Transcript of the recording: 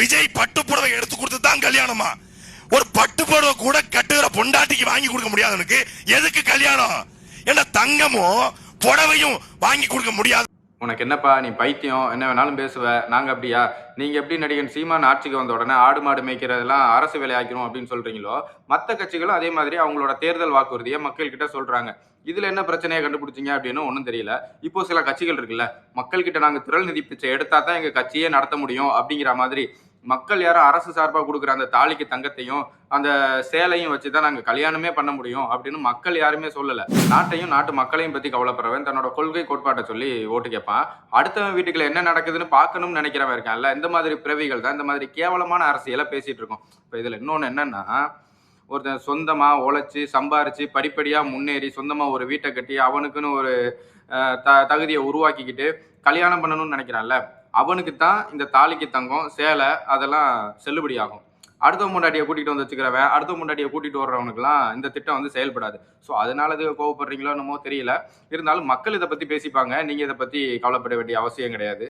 விஜய் பட்டு புடவை எடுத்து கொடுத்து தான் கல்யாணமா? ஒரு பட்டு புடவை கூட கட்டுகிற பொண்டாட்டிக்கு வாங்கி கொடுக்க முடியாதவனுக்கு எதுக்கு கல்யாணம்? என்ன தங்கமும் புடவையும் வாங்கி கொடுக்க முடியாது? உனக்கு என்னப்பா, நீ பைத்தியம், என்ன வேணாலும் பேசுவ. நாங்க அப்படியா? நீங்க எப்படி நடிகன் சீமான் ஆட்சிக்கு வந்த உடனே ஆடு மாடு மேய்க்கிறதெல்லாம் அரசு வேலையாக்கணும் அப்படின்னு சொல்றீங்களோ, மற்ற கட்சிகளும் அதே மாதிரி அவங்களோட தேர்தல் வாக்குறுதியை மக்கள் கிட்ட சொல்றாங்க. இதுல என்ன பிரச்சனையை கண்டுபிடிச்சிங்க அப்படின்னு ஒன்றும் தெரியல. இப்போ சில கட்சிகள் இருக்குல்ல, மக்கள் கிட்ட நாங்க திரள் நிதி பிச்சை எடுத்தா தான் எங்க கட்சியே நடத்த முடியும் அப்படிங்கிற மாதிரி, மக்கள் யாரும் அரசு சார்பாக கொடுக்குற அந்த தாலிக்கு தங்கத்தையும் அந்த சேலையும் வச்சுதான் நாங்க கல்யாணமே பண்ண முடியும் அப்படின்னு மக்கள் யாருமே சொல்லல. நாட்டையும் நாட்டு மக்களையும் பத்தி கவலைப்படுறவன் தன்னோட கொள்கை கோட்பாட்டை சொல்லி ஓட்டு கேட்பான். அடுத்தவன் வீட்டுக்குள்ள என்ன நடக்குதுன்னு பார்க்கணும்னு நினைக்கிறவன் இருக்கான்ல, இந்த மாதிரி பிறவிகள் தான் இந்த மாதிரி கேவலமான அரசியலை பேசிட்டு இருக்கோம். இப்போ இதுல இன்னொன்னு என்னன்னா, ஒருத்தன் சொந்தமா உழைச்சி சம்பாரிச்சு படிப்படியா முன்னேறி சொந்தமா ஒரு வீட்டை கட்டி அவனுக்குன்னு ஒரு தகுதியை உருவாக்கிக்கிட்டு கல்யாணம் பண்ணணும்னு நினைக்கிறான்ல, அவனுக்கு தான் இந்த தாலிக்கு தங்கம் சேலை அதெல்லாம் செல்லுபடி ஆகும். அடுத்த முன்னாடியை கூட்டிகிட்டு வந்து வச்சுக்கிறவன் அடுத்த முன்னாடியை கூட்டிகிட்டு வர்றவனுக்குலாம் இந்த திட்டம் வந்து செயல்படாது. ஸோ அதனால இது கோவப்படுறீங்களோ என்னமோ தெரியல. இருந்தாலும் மக்கள் இதை பற்றி பேசிப்பாங்க. நீங்கள் இதை பற்றி கவலைப்பட வேண்டிய அவசியம் கிடையாது.